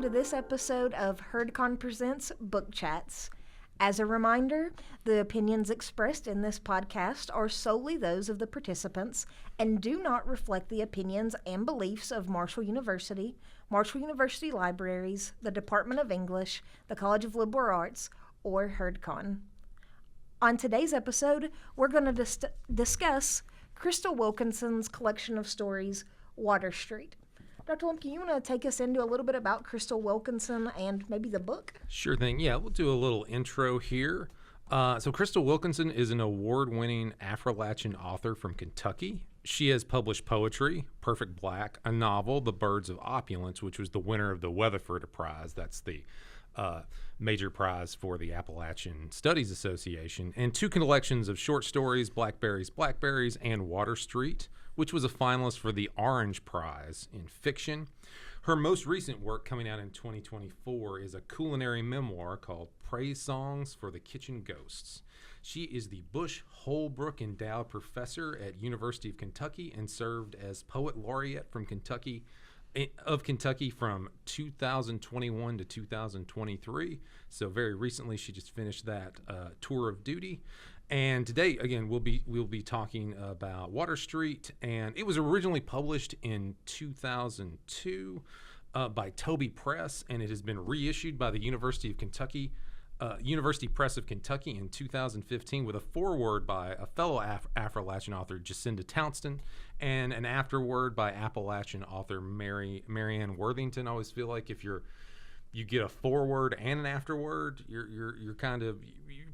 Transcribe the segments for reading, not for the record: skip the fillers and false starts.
to this episode of HerdCon Presents Book Chats. As a reminder, the opinions expressed in this podcast are solely those of the participants and do not reflect the opinions and beliefs of Marshall University Libraries, the Department of English, the College of Liberal Arts, or HerdCon. On today's episode, we're going to discuss Crystal Wilkinson's collection of stories, Water Street. Dr. Lumpkin, you want to take us into a little bit about Crystal Wilkinson and maybe the book? Sure thing. Yeah, we'll do a little intro here. So Crystal Wilkinson is an award-winning Appalachian author from Kentucky. She has published poetry, Perfect Black, a novel, The Birds of Opulence, which was the winner of the Weatherford Prize. That's the major prize for the Appalachian Studies Association, and two collections of short stories, Blackberries, and Water Street, which was a finalist for the Orange Prize in fiction. Her most recent work, coming out in 2024, is a culinary memoir called Praise Songs for the Kitchen Ghosts. She is the Bush Holbrook Endowed Professor at University of Kentucky and served as Poet Laureate from Kentucky from 2021 to 2023. So very recently, she just finished that tour of duty. And today, again, we'll be talking about Water Street, and it was originally published in 2002 by Toby Press, and it has been reissued by the University of Kentucky, University Press of Kentucky in 2015 with a foreword by a fellow Appalachian author, Jacinda Townsend, and an afterword by Appalachian author Marianne Worthington. I always feel like if you get a foreword and an afterword, you're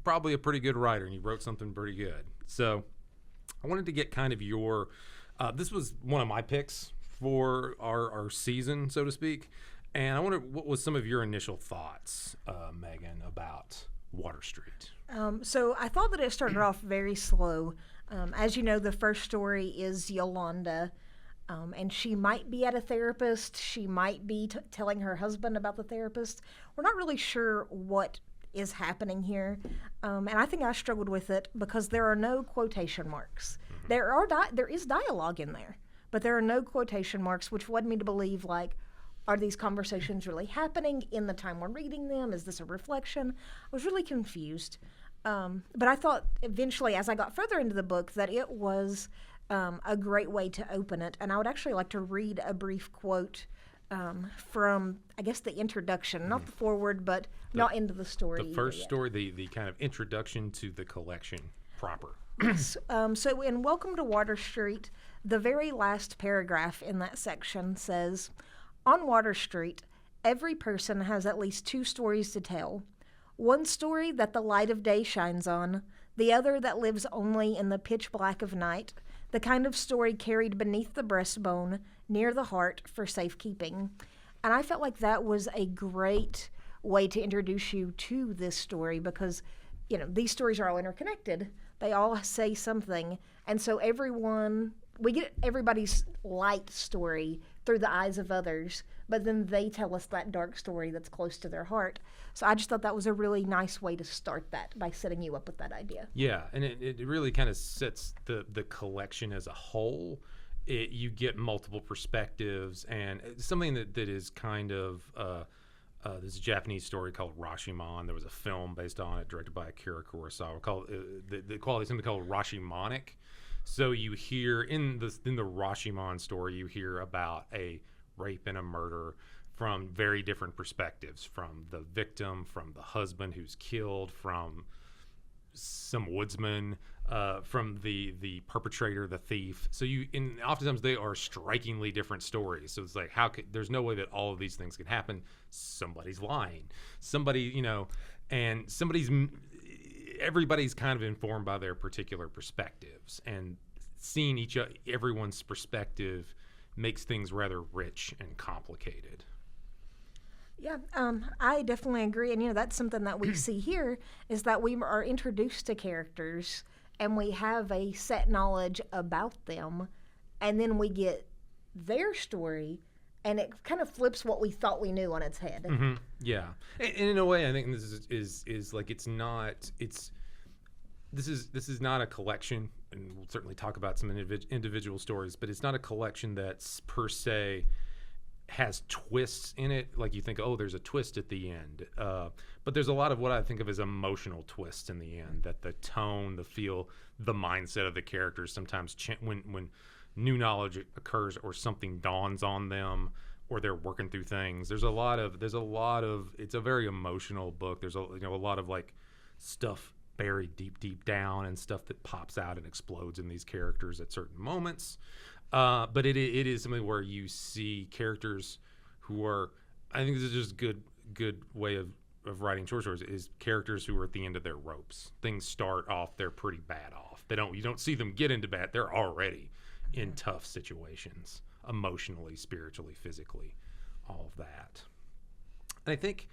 probably a pretty good writer, and you wrote something pretty good. So I wanted to get kind of your this was one of my picks for our season, so to speak, and I wonder what was some of your initial thoughts, Meghan, about Water Street. So I thought that it started off very slow. As you know, the first story is Yolanda. And she might be at a therapist. She might be telling her husband about the therapist. We're not really sure what is happening here. And I think I struggled with it because there are no quotation marks. Mm-hmm. There is dialogue in there, but there are no quotation marks, which led me to believe, like, are these conversations really happening in the time we're reading them? Is this a reflection? I was really confused. But I thought eventually, as I got further into the book, that it was a great way to open it. And I would actually like to read a brief quote from, I guess, the introduction, not the foreword, but not into the story. The first story, the kind of introduction to the collection proper. Yes. So in Welcome to Water Street, the very last paragraph in that section says, "On Water Street, every person has at least two stories to tell. One story that the light of day shines on, the other that lives only in the pitch black of night, the kind of story carried beneath the breastbone, near the heart, for safekeeping." And I felt like that was a great way to introduce you to this story because, these stories are all interconnected. They all say something. And so we get everybody's light story through the eyes of others, but then they tell us that dark story that's close to their heart. So I just thought that was a really nice way to start that by setting you up with that idea. Yeah, and it really kind of sets the collection as a whole. You get multiple perspectives, and something that is kind of this Japanese story called Rashomon. There was a film based on it, directed by Akira Kurosawa, called something called Rashomonic. So you hear in the Rashomon story, you hear about a rape and a murder from very different perspectives, from the victim, from the husband who's killed, from some woodsman, from the perpetrator, the thief. So oftentimes they are strikingly different stories. So it's like, there's no way that all of these things can happen. Somebody's lying. Everybody's kind of informed by their particular perspectives, and seeing everyone's perspective makes things rather rich and complicated. Yeah, I definitely agree. And, that's something that we see here is that we are introduced to characters and we have a set knowledge about them, and then we get their story, and it kind of flips what we thought we knew on its head. Mm-hmm. Yeah. And in a way, I think this is like this is not a collection, and we'll certainly talk about some individual stories, but it's not a collection that's per se has twists in it. Like you think, oh, there's a twist at the end. But there's a lot of what I think of as emotional twists in the end, that the tone, the feel, the mindset of the characters sometimes when new knowledge occurs or something dawns on them or they're working through things. There's a lot of it's a very emotional book. There's a lot of like stuff buried deep down and stuff that pops out and explodes in these characters at certain moments. But it is something where you see characters who are, I think this is just good way of writing short stories, is characters who are at the end of their ropes. Things start off, they're pretty bad off. You don't see them get into bad. They're already in tough situations, emotionally, spiritually, physically, all of that. And I think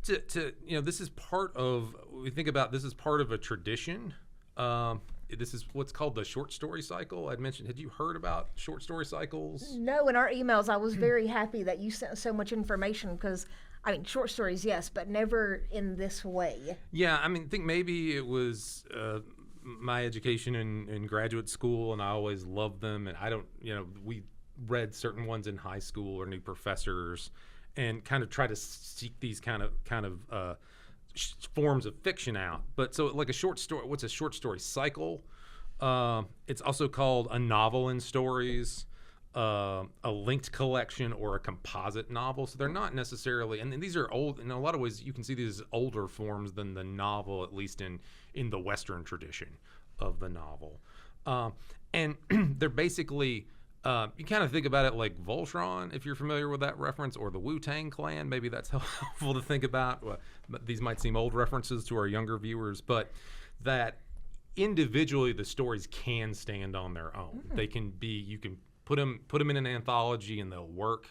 this is part of, this is part of a tradition. This is what's called the short story cycle. I'd mentioned, had you heard about short story cycles? No, in our emails, I was very happy that you sent so much information because, I mean, short stories, yes, but never in this way. Yeah, I think maybe it was my education in graduate school, and I always loved them. And I don't, we read certain ones in high school or knew professors, and kind of try to seek these kind of forms of fiction out. But so like a short story, what's a short story cycle? It's also called a novel in stories, a linked collection, or a composite novel. So they're not necessarily, and these are old, in a lot of ways you can see these as older forms than the novel, at least in the Western tradition of the novel. And they're basically, you kind of think about it like Voltron, if you're familiar with that reference, or the Wu-Tang Clan. Maybe that's helpful to think about. But these might seem old references to our younger viewers, but that individually the stories can stand on their own. They can be, you can put them in an anthology and they'll work.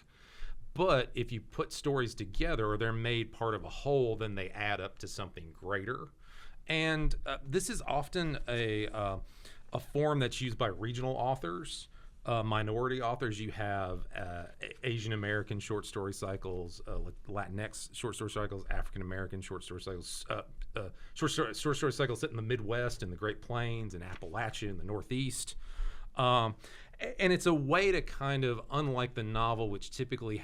But if you put stories together, or they're made part of a whole, then they add up to something greater. And this is often a form that's used by regional authors. Minority authors. You have Asian American short story cycles, Latinx short story cycles, African American short story cycles, short story cycles set in the Midwest and the Great Plains and Appalachia and the Northeast. And it's a way to kind of, unlike the novel, which typically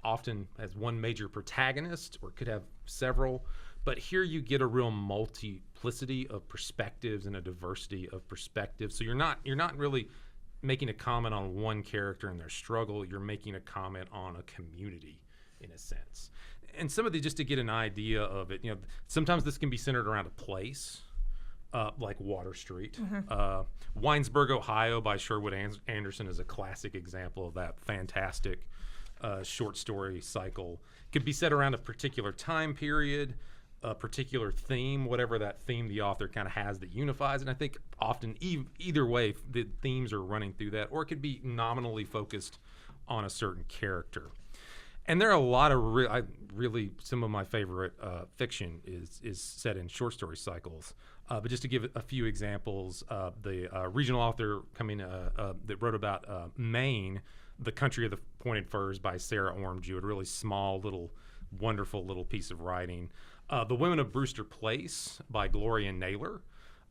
often has one major protagonist, or could have several, but here you get a real multiplicity of perspectives and a diversity of perspectives. So you're not really making a comment on one character and their struggle. You're making a comment on a community, in a sense. And some of just to get an idea of it, sometimes this can be centered around a place, like Water Street. Winesburg, Ohio by Sherwood Anderson is a classic example of that fantastic short story cycle. Could be set around a particular time period, a particular theme, whatever that theme the author kind of has that unifies. And I think often either way, the themes are running through that, or it could be nominally focused on a certain character. And there are a lot of really some of my favorite fiction is set in short story cycles. But just to give a few examples, the regional author that wrote about Maine, The Country of the Pointed Firs by Sarah Orme Jewett, a really small, wonderful little piece of writing. The Women of Brewster Place by Gloria Naylor.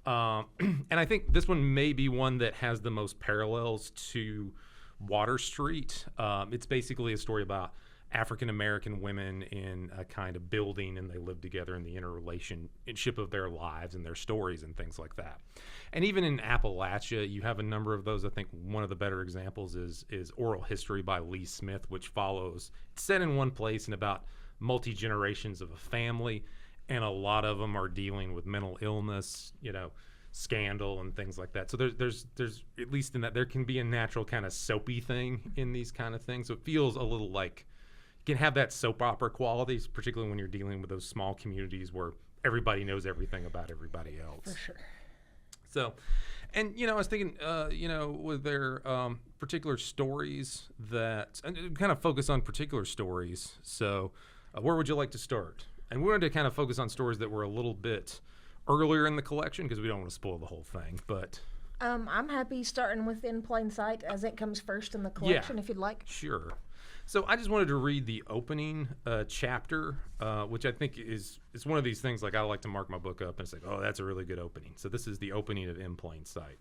And I think this one may be one that has the most parallels to Water Street. It's basically a story about African-American women in a kind of building, and they live together in the interrelationship of their lives and their stories and things like that. And even in Appalachia, you have a number of those. I think one of the better examples is Oral History by Lee Smith, which follows, it's set in one place and about multi-generations of a family, and a lot of them are dealing with mental illness, scandal and things like that. So there's at least in that, there can be a natural kind of soapy thing in these kind of things. So it feels a little like, can have that soap opera qualities, particularly when you're dealing with those small communities where everybody knows everything about everybody else. For sure. So, and I was thinking, with their particular stories that, and kind of focus on particular stories. So, where would you like to start? And we wanted to kind of focus on stories that were a little bit earlier in the collection because we don't want to spoil the whole thing. But I'm happy starting with In Plain Sight as it comes first in the collection, if you'd like. Sure. So I just wanted to read the opening chapter, which I think it's one of these things, like I like to mark my book up and it's like, oh, that's a really good opening. So this is the opening of In Plain Sight.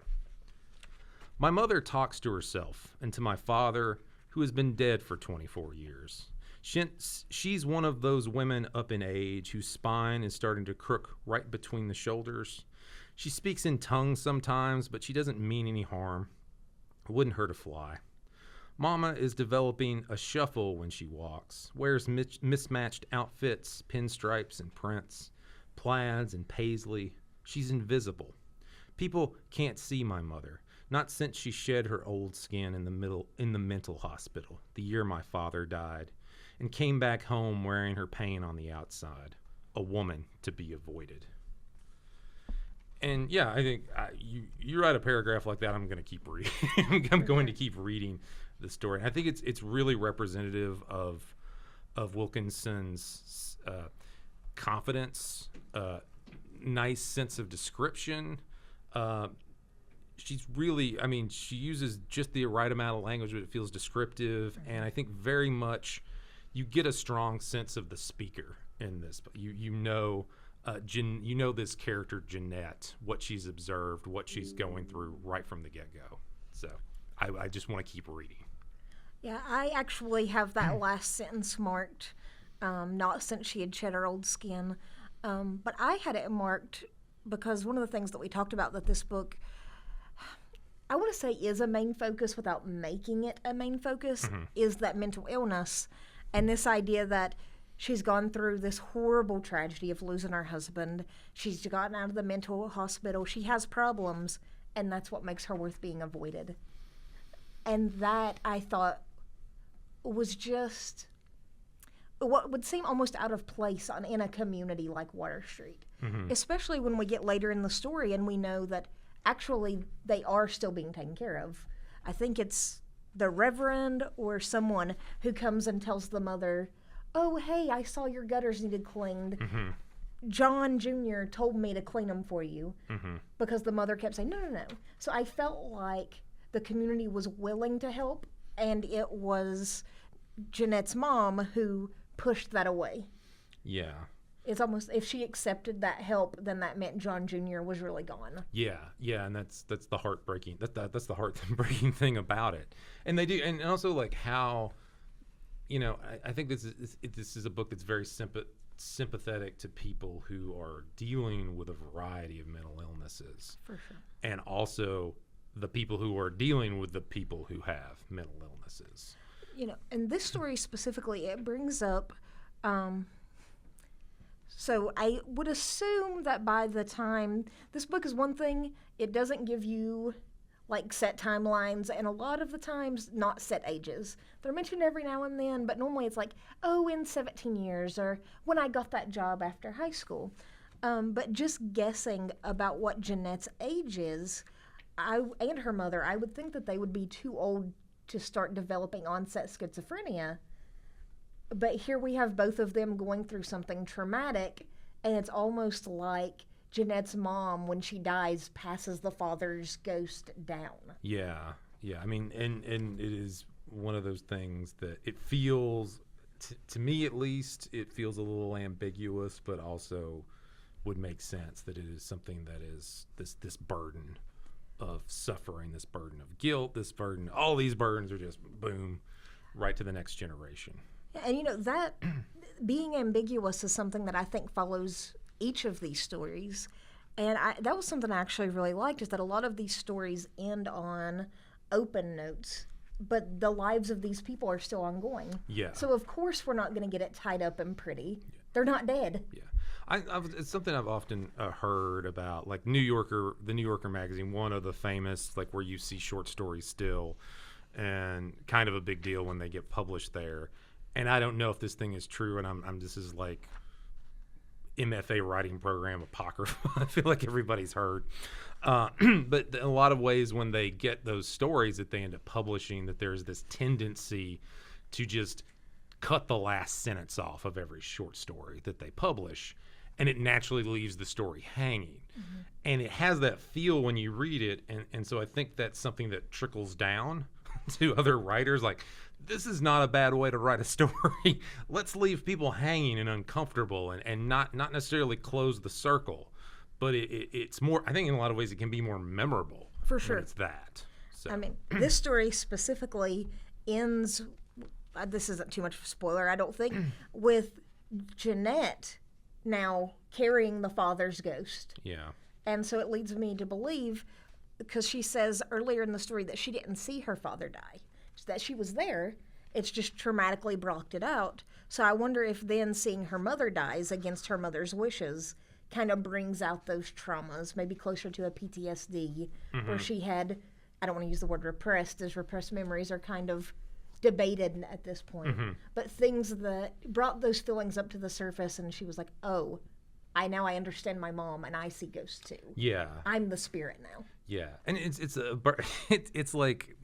My mother talks to herself and to my father, who has been dead for 24 years. She's one of those women up in age whose spine is starting to crook right between the shoulders. She speaks in tongues sometimes, but she doesn't mean any harm. It wouldn't hurt a fly. Mama is developing a shuffle when she walks, wears mismatched outfits, pinstripes and prints, plaids and paisley. She's invisible. People can't see my mother, not since she shed her old skin in the mental hospital the year my father died, and came back home wearing her pain on the outside, a woman to be avoided. And yeah, I think you write a paragraph like that, I'm going to keep reading. I'm going to keep reading the story. I think it's really representative of Wilkinson's confidence, nice sense of description. She's really, she uses just the right amount of language, but it feels descriptive. And I think very much you get a strong sense of the speaker in this. You know this character, Jeanette, what she's observed, what she's going through right from the get-go. So I just want to keep reading. Yeah, I actually have that last sentence marked, not since she had shed her old skin, but I had it marked because one of the things that we talked about that this book, I want to say is a main focus without making it a main focus, is that mental illness and this idea that she's gone through this horrible tragedy of losing her husband. She's gotten out of the mental hospital. She has problems, and that's what makes her worth being avoided. And that, I thought, was just what would seem almost out of place in a community like Water Street, especially when we get later in the story and we know that actually they are still being taken care of. I think it's the Reverend or someone who comes and tells the mother, oh, hey, I saw your gutters needed cleaned. John Jr. told me to clean them for you because the mother kept saying, no. So I felt like the community was willing to help, and it was Jeanette's mom who pushed that away. Yeah. It's almost, if she accepted that help, then that meant John Jr. was really gone. Yeah, and that's the heartbreaking. That's the heartbreaking thing about it. And they do, and also like how, I think this is a book that's very sympathetic to people who are dealing with a variety of mental illnesses. For sure. And also the people who are dealing with the people who have mental illnesses. And this story specifically, it brings up, so I would assume that by the time, this book is one thing, it doesn't give you like set timelines, and a lot of the times not set ages. They're mentioned every now and then, but normally it's like, oh, in 17 years, or when I got that job after high school. But just guessing about what Jeanette's age is, and her mother, I would think that they would be too old to start developing onset schizophrenia. But here we have both of them going through something traumatic, and it's almost like Jeanette's mom, when she dies, passes the father's ghost down. Yeah. And it is one of those things that it feels, to me at least, it feels a little ambiguous, but also would make sense that it is something that is this burden of suffering, this burden of guilt, this burden, all these burdens are just boom, right to the next generation. And that being ambiguous is something that I think follows each of these stories. And that was something I actually really liked, is that a lot of these stories end on open notes, but the lives of these people are still ongoing. Yeah. So of course we're not going to get it tied up and pretty. Yeah. They're not dead. Yeah. It's something I've often heard about, like the New Yorker magazine, one of the famous, like where you see short stories still, and kind of a big deal when they get published there. And I don't know if this thing is true, and this is like MFA writing program apocrypha. I feel like everybody's heard. But in a lot of ways, when they get those stories that they end up publishing, that there's this tendency to just cut the last sentence off of every short story that they publish, and it naturally leaves the story hanging. Mm-hmm. And it has that feel when you read it, and so I think that's something that trickles down to other writers, like, this is not a bad way to write a story. Let's leave people hanging and uncomfortable, and not necessarily close the circle, but it's more, I think in a lot of ways it can be more memorable. For sure. When it's that. So. I mean, this story specifically ends, this isn't too much of a spoiler, I don't think, with Jeanette now carrying the father's ghost. Yeah. And so it leads me to believe, because she says earlier in the story that she didn't see her father die, that she was there, it's just traumatically blocked it out. So I wonder if then seeing her mother dies against her mother's wishes kind of brings out those traumas, maybe closer to a PTSD, where she had, I don't want to use the word repressed, as repressed memories are kind of debated at this point, but things that brought those feelings up to the surface, and she was like, oh, I understand my mom, and I see ghosts too. Yeah. I'm the spirit now. Yeah, and it's like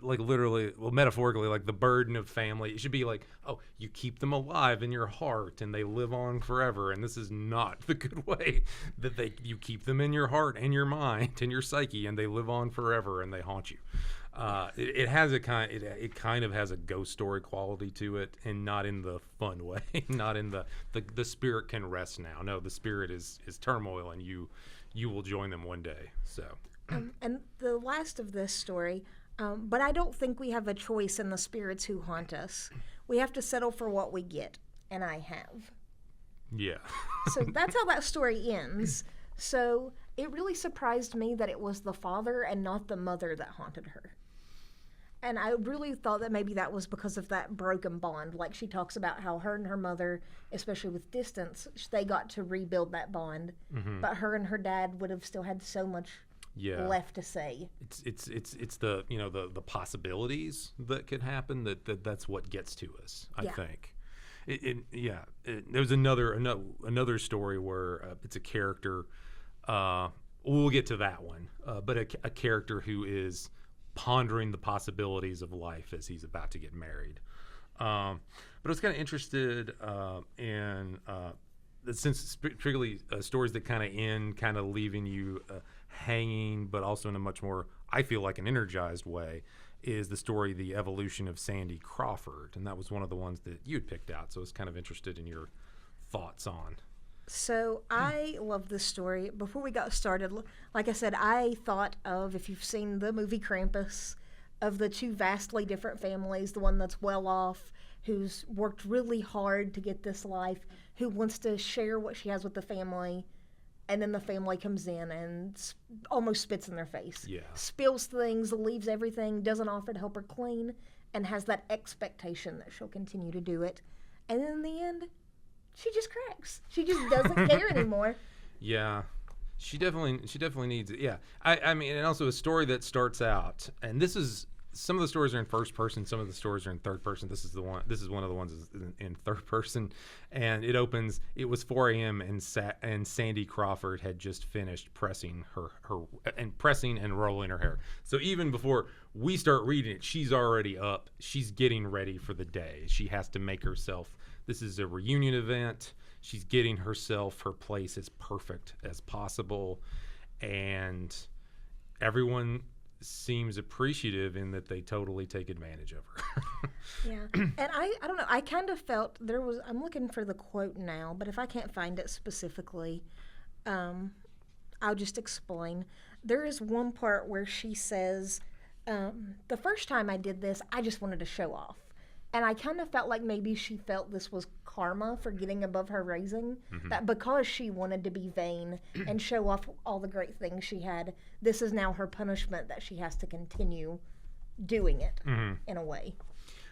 literally, well, metaphorically, like the burden of family. It should be like, oh, you keep them alive in your heart, and they live on forever. And this is not the good way that you keep them in your heart and your mind and your psyche, and they live on forever, and they haunt you. It has it kind of has a ghost story quality to it, and not in the fun way, not in the spirit can rest now. No, the spirit is turmoil, and you will join them one day. So. And the last of this story, but I don't think we have a choice in the spirits who haunt us. We have to settle for what we get, and I have. Yeah. So that's how that story ends. So it really surprised me that it was the father and not the mother that haunted her. And I really thought that maybe that was because of that broken bond. Like she talks about how her and her mother, especially with distance, they got to rebuild that bond. But her and her dad would have still had so much left to say. It's the the possibilities that could happen that's what gets to us. I think. There was another story where it's a character. We'll get to that one, but a character who is pondering the possibilities of life as he's about to get married. But I was kind of interested in since particularly stories that kind of end, kind of leaving you hanging, but also in a much more, I feel like, an energized way, is the story, The Evolution of Sandy Crawford. And that was one of the ones that you had picked out. So I was kind of interested in your thoughts on. So I love this story. Before we got started, like I said, I thought of, if you've seen the movie Krampus, of the two vastly different families, the one that's well off, who's worked really hard to get this life, who wants to share what she has with the family, and then the family comes in and almost spits in their face. Yeah. Spills things, leaves everything, doesn't offer to help her clean, and has that expectation that she'll continue to do it. And then in the end, she just cracks. She just doesn't care anymore. Yeah. She definitely needs it. Yeah. I mean, and also a story that starts out, and this is, some of the stories are in first person, some of the stories are in third person. This is one of the ones in third person, and it opens. It was 4 a.m. and Sandy Crawford had just finished pressing pressing and rolling her hair. So even before we start reading it, she's already up. She's getting ready for the day. She has to make herself. This is a reunion event. She's getting herself her place as perfect as possible, and everyone seems appreciative in that they totally take advantage of her. Yeah. And I don't know, I kind of felt I'm looking for the quote now, but if I can't find it specifically, I'll just explain. There is one part where she says, the first time I did this, I just wanted to show off. And I kind of felt like maybe she felt this was karma for getting above her raising, that because she wanted to be vain and show off all the great things she had, this is now her punishment that she has to continue doing it in a way.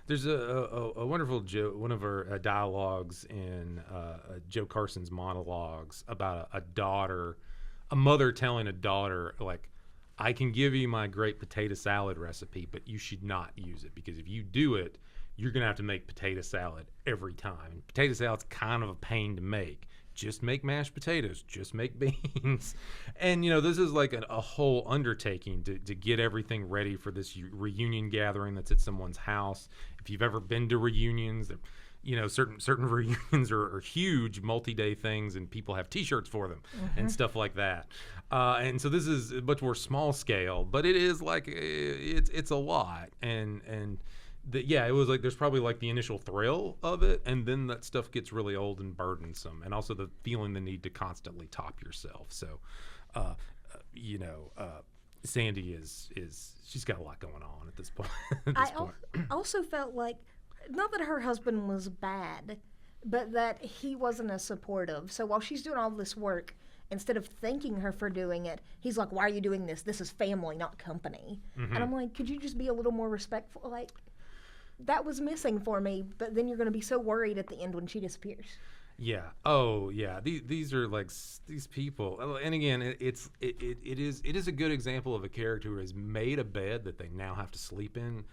There's a wonderful one of her dialogues in Joe Carson's monologues about a mother telling a daughter, like, I can give you my great potato salad recipe, but you should not use it, because if you do it, you're going to have to make potato salad every time. Potato salad's kind of a pain to make. Just make mashed potatoes. Just make beans. And, this is like a whole undertaking to get everything ready for this reunion gathering that's at someone's house. If you've ever been to reunions, certain reunions are huge multi-day things, and people have T-shirts for them and stuff like that. And so this is much more small scale, but it is like it's a lot. And it was like there's probably like the initial thrill of it, and then that stuff gets really old and burdensome, and also the feeling the need to constantly top yourself. So, Sandy is she's got a lot going on at this point. Also felt like, not that her husband was bad, but that he wasn't as supportive. So while she's doing all this work, instead of thanking her for doing it, he's like, "Why are you doing this? This is family, not company." And I'm like, could you just be a little more respectful? Like, that was missing for me. But then you're going to be so worried at the end when she disappears. Yeah. Oh, yeah. These are like these people, and again, it is a good example of a character who has made a bed that they now have to sleep in.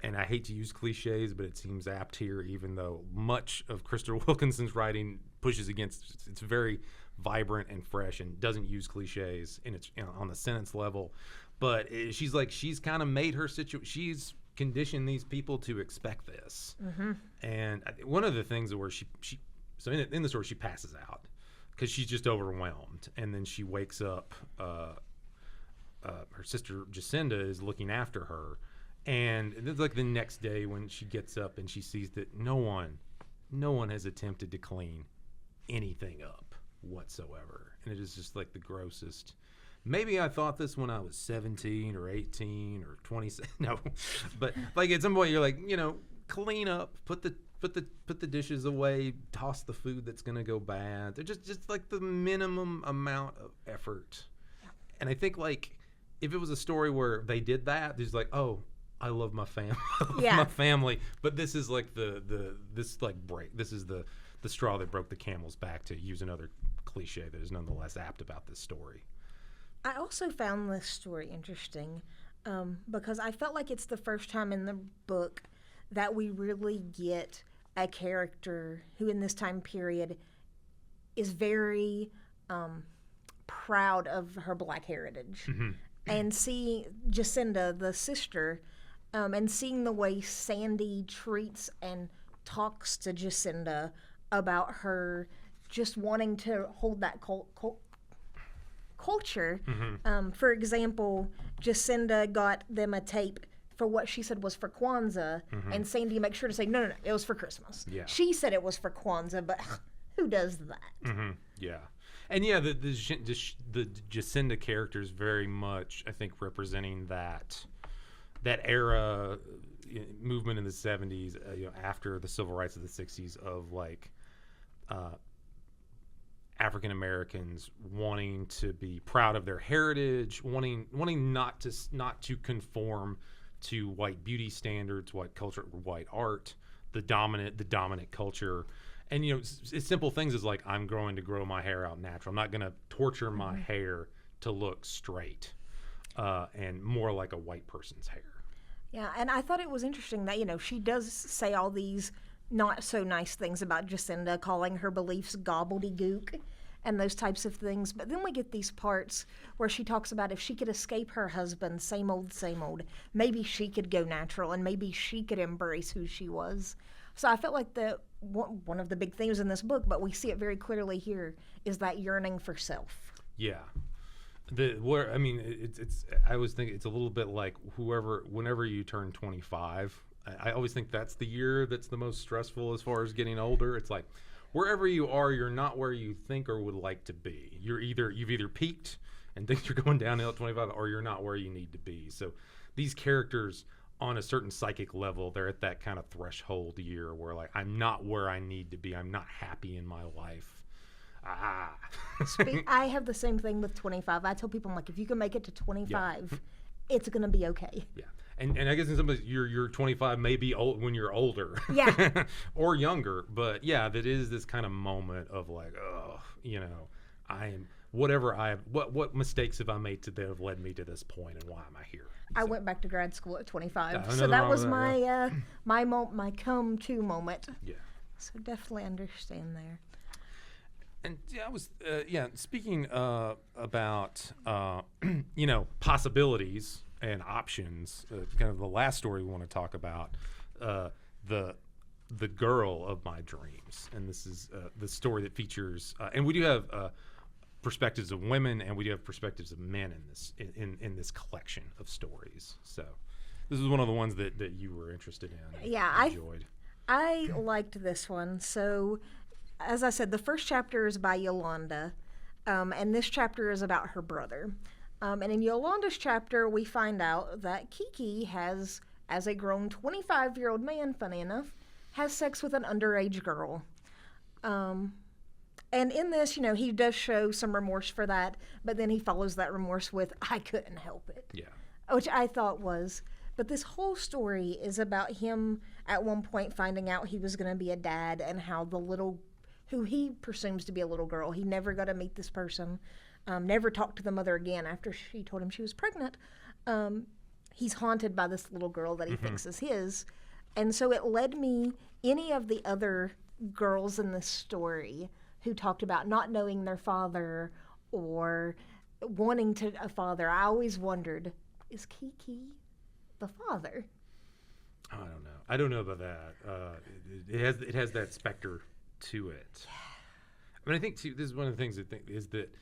And I hate to use cliches, but it seems apt here, even though much of Crystal Wilkinson's writing pushes against. It's very vibrant and fresh, and doesn't use cliches in its on the sentence level. But she's kind of made her situation. She's conditioned these people to expect this. And one of the things where she so in the story, she passes out because she's just overwhelmed, and then she wakes up. Her sister Jacinda is looking after her, and it's like the next day when she gets up and she sees that no one has attempted to clean anything up whatsoever, and it is just like the grossest. Maybe I thought this when I was 17 or 18 or 20. No, but like at some point you're like, clean up, put the dishes away, toss the food that's gonna go bad. They're just like the minimum amount of effort. And I think like if it was a story where they did that, there's like, oh, I love my family, my family. But this is like this is the straw that broke the camel's back, to use another cliche that is nonetheless apt about this story. I also found this story interesting because I felt like it's the first time in the book that we really get a character who in this time period is very proud of her Black heritage. And see Jacinda, the sister, and seeing the way Sandy treats and talks to Jacinda about her just wanting to hold that culture. For example, Jacinda got them a tape for what she said was for Kwanzaa, and Sandy makes sure to say, no, it was for Christmas. Yeah. She said it was for Kwanzaa, but who does that? Yeah. And yeah, the Jacinda character is very much, I think, representing that era movement in the 70s, after the civil rights of the 60s, of like African Americans wanting to be proud of their heritage, wanting not to conform to white beauty standards, white culture, white art, the dominant culture. And it's simple things as like, I'm going to grow my hair out natural. I'm not going to torture my hair to look straight, and more like a white person's hair. Yeah, and I thought it was interesting that she does say all these not so nice things about Jacinda, calling her beliefs gobbledygook and those types of things. But then we get these parts where she talks about if she could escape her husband, same old, maybe she could go natural and maybe she could embrace who she was. So I felt like one of the big themes in this book, but we see it very clearly here, is that yearning for self. Yeah. I always think it's a little bit like whenever you turn 25, I always think that's the year that's the most stressful as far as getting older. It's like, wherever you are, you're not where you think or would like to be. You've either peaked and think you're going downhill at 25, or you're not where you need to be. So these characters, on a certain psychic level, they're at that kind of threshold year where like, I'm not where I need to be. I'm not happy in my life. I have the same thing with 25. I tell people, I'm like, if you can make it to 25, it's going to be okay. Yeah. And I guess in some ways, your 25 may be old when you're older. Yeah. Or younger. But yeah, that is this kind of moment of like, I am what mistakes have I made that have led me to this point, and why am I here? I went back to grad school at 25, so that was my my come to moment. Yeah. So definitely understand there. And I was speaking about possibilities and options. Kind of the last story we want to talk about, the girl of my dreams, and this is the story that features, and we do have perspectives of women, and we do have perspectives of men in this collection of stories. So this is one of the ones that you were interested in. Yeah, enjoyed. I liked this one. So, as I said, the first chapter is by Yolanda, and this chapter is about her brother. And in Yolanda's chapter, we find out that Kiki has, as a grown 25-year-old man, funny enough, has sex with an underage girl. And in this, he does show some remorse for that, but then he follows that remorse with, I couldn't help it. Yeah. Which I thought was. But this whole story is about him at one point finding out he was going to be a dad, and how who he presumes to be a little girl, he never got to meet this person, never talked to the mother again after she told him she was pregnant. He's haunted by this little girl that he thinks is his. And so it led me, any of the other girls in this story who talked about not knowing their father or wanting a father, I always wondered, is Kiki the father? Oh, I don't know about that. It has that specter to it. I mean, I think too, this is one of the things is that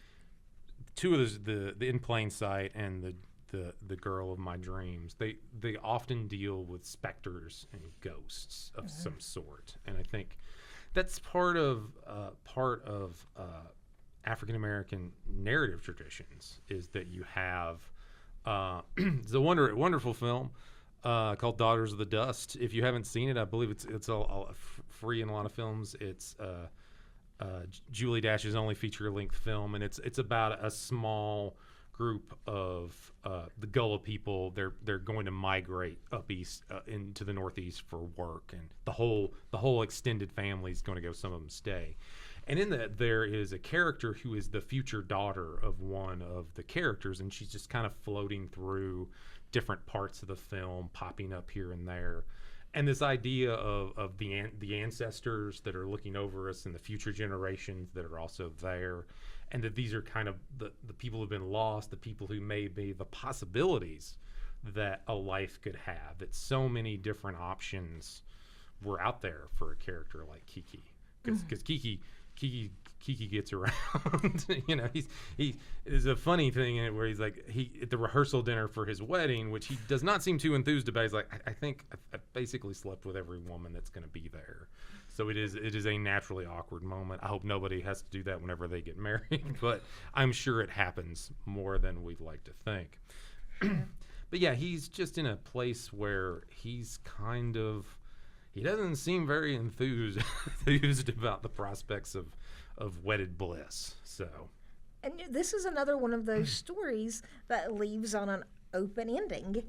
two of those, the In Plain Sight and the Girl of My Dreams, they often deal with specters and ghosts of some sort, and I think that's part of African American narrative traditions, is that you have it's a wonderful film called Daughters of the Dust. If you haven't seen it, I believe it's all free in a lot of films. It's Julie Dash's only feature-length film, and it's about a small group of the Gullah people. They're going to migrate up east into the Northeast for work, and the whole extended family is going to go. Some of them stay. And in that, there is a character who is the future daughter of one of the characters, and she's just kind of floating through different parts of the film, popping up here and there. And this idea of the ancestors that are looking over us and the future generations that are also there, and that these are kind of the people who've been lost, the people who may be the possibilities that a life could have, that so many different options were out there for a character like Kiki. Because Kiki gets around. He is a funny thing in it where he's like, at the rehearsal dinner for his wedding, which he does not seem too enthused about. He's like, I think I basically slept with every woman that's going to be there. So it is a naturally awkward moment. I hope nobody has to do that whenever they get married, but I'm sure it happens more than we'd like to think. But yeah, he's just in a place where he's he doesn't seem very enthused about the prospects of wedded bliss. So, and this is another one of those stories that leaves on an open ending.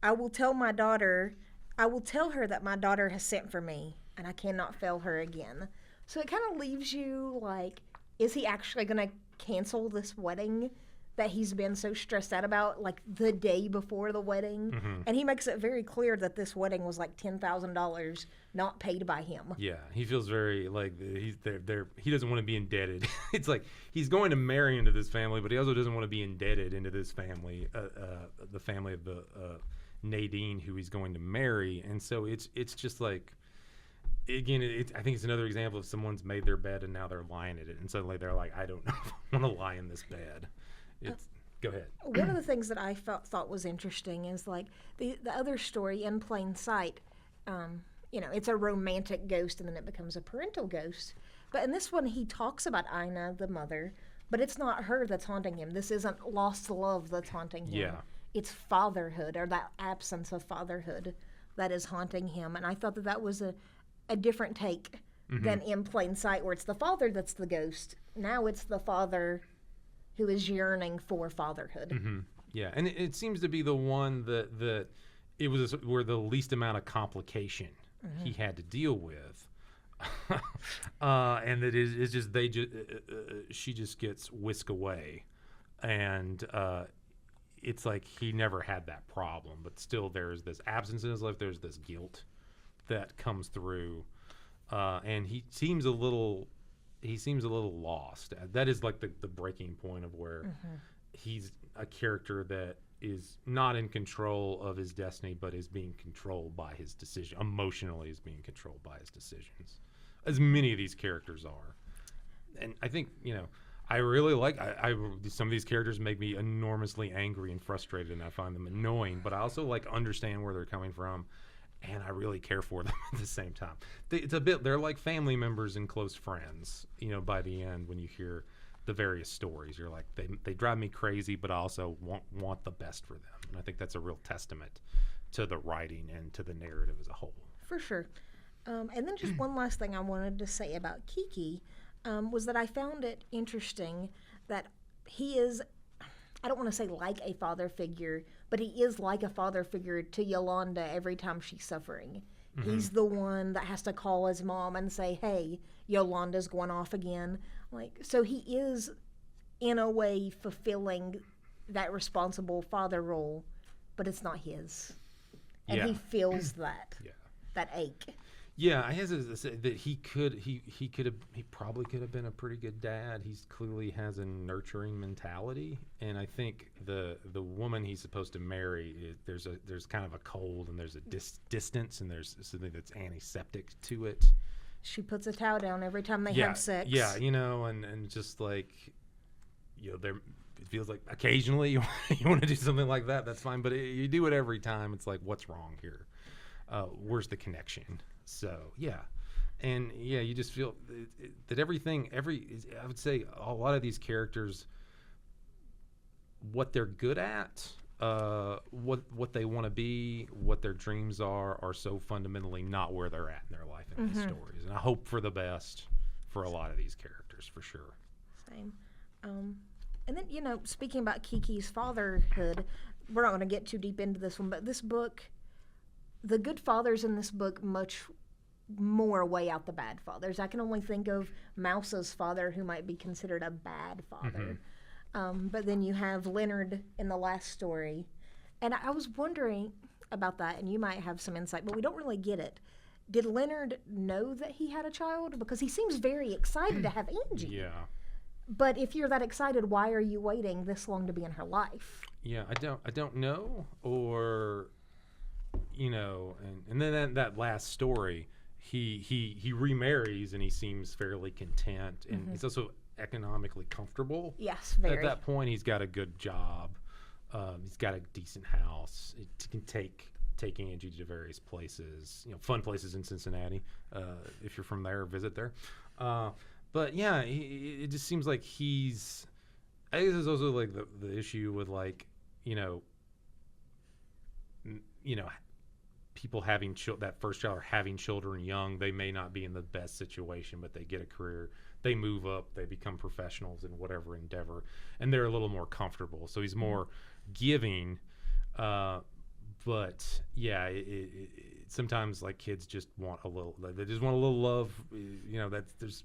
I will tell her that my daughter has sent for me, and I cannot fail her again. So it kind of leaves you like, is he actually going to cancel this wedding that he's been so stressed out about, like the day before the wedding? And he makes it very clear that this wedding was like $10,000 not paid by him. Yeah, he feels very like he's there. He doesn't want to be indebted. It's like he's going to marry into this family, but he also doesn't want to be indebted into this family, the family of the Nadine, who he's going to marry. And so it's just like, again, I think it's another example of someone's made their bed and now they're lying in it, and suddenly they're like, I don't know if I want to lie in this bed. Go ahead. One of the things that I thought was interesting is like the other story, In Plain Sight. It's a romantic ghost, and then it becomes a parental ghost. But in this one, he talks about Ina, the mother, but it's not her that's haunting him. This isn't lost love that's haunting him. Yeah. It's fatherhood, or that absence of fatherhood, that is haunting him. And I thought that was a different take than In Plain Sight, where it's the father that's the ghost. Now it's the father who is yearning for fatherhood. Yeah, and it seems to be the one that it was where the least amount of complication he had to deal with, and that is just she just gets whisked away, and it's like he never had that problem, but still there's this absence in his life. There's this guilt that comes through, and he seems a little lost. That is like the breaking point of where he's a character that is not in control of his destiny, but is being controlled by his decision. Emotionally is being controlled by his decisions, as many of these characters are. And I think, I really like, some of these characters make me enormously angry and frustrated, and I find them annoying, but I also understand where they're coming from, and I really care for them at the same time. They're like family members and close friends, by the end, when you hear the various stories. You're like, they drive me crazy, but I also want the best for them. And I think that's a real testament to the writing and to the narrative as a whole. For sure. And then just one last thing I wanted to say about Kiki was that I found it interesting that he is, I don't want to say like a father figure, but he is like a father figure to Yolanda every time she's suffering. Mm-hmm. He's the one that has to call his mom and say, hey, Yolanda's going off again. Like, so he is, in a way, fulfilling that responsible father role, but it's not his. And he feels that, that ache. Yeah, I hesitate to say that he probably could have been a pretty good dad. He clearly has a nurturing mentality, and I think the woman he's supposed to marry, there's kind of a cold, and there's a distance, and there's something that's antiseptic to it. She puts a towel down every time they have sex. Yeah, and just like, there. It feels like occasionally you want to do something like that. That's fine, but you do it every time. It's like, what's wrong here? Where's the connection? So you just feel that everything. I would say a lot of these characters, what they're good at, what they want to be, what their dreams are so fundamentally not where they're at in their life in these stories. And I hope for the best for a lot of these characters, for sure. Same. And then, speaking about Kiki's fatherhood, we're not going to get too deep into this one, but this book, the good fathers in this book much more weigh out the bad fathers. I can only think of Mouse's father, who might be considered a bad father. But then you have Leonard in the last story. And I was wondering about that, and you might have some insight, but we don't really get it. Did Leonard know that he had a child? Because he seems very excited to have Angie. Yeah. But if you're that excited, why are you waiting this long to be in her life? Yeah, I don't know, or and then that last story, he remarries and he seems fairly content, and he's also economically comfortable. Yes, very. At that point, he's got a good job. He's got a decent house. He can take Angie to various places, fun places in Cincinnati. If you're from there, visit there. But yeah, it just seems like he's. I guess there's also like the issue with like, people having that first child or having children young. They may not be in the best situation, but they get a career. They move up. They become professionals in whatever endeavor, and they're a little more comfortable. So he's more giving. But yeah, sometimes like kids just want a little. They just want a little love. There's.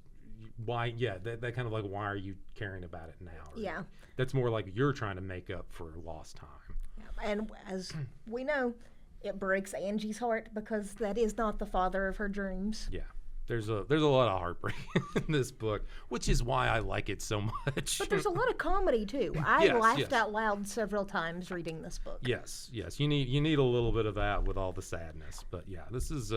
Why? Yeah, that kind of like, why are you caring about it now? Yeah. That's more like you're trying to make up for lost time. Yeah. And as we know, it breaks Angie's heart because that is not the father of her dreams. Yeah. There's a lot of heartbreak in this book, which is why I like it so much. But there's a lot of comedy too. I laughed out loud several times reading this book. Yes. You need a little bit of that with all the sadness. But yeah, this is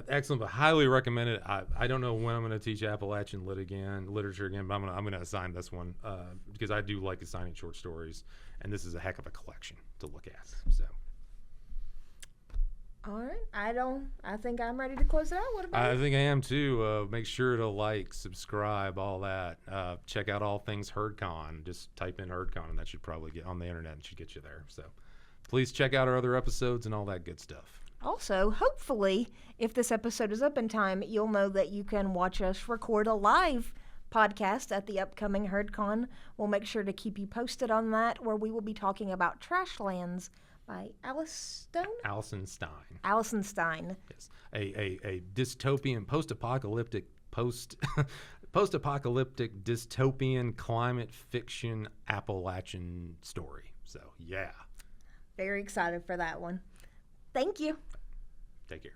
excellent, but highly recommended. I don't know when I'm going to teach Appalachian literature again, but I'm going to assign this one because I do like assigning short stories, and this is a heck of a collection to look at. So, all right, I think I'm ready to close it out. What about you? I think I am too. Make sure to like, subscribe, all that. Check out all things HerdCon. Just type in HerdCon, and that should probably get on the internet and should get you there. So, please check out our other episodes and all that good stuff. Also, hopefully, if this episode is up in time, you'll know that you can watch us record a live podcast at the upcoming HerdCon. We'll make sure to keep you posted on that, where we will be talking about Trashlands by Allison Stein. Yes, a dystopian, post-apocalyptic dystopian climate fiction Appalachian story. So, yeah. Very excited for that one. Thank you. Take care.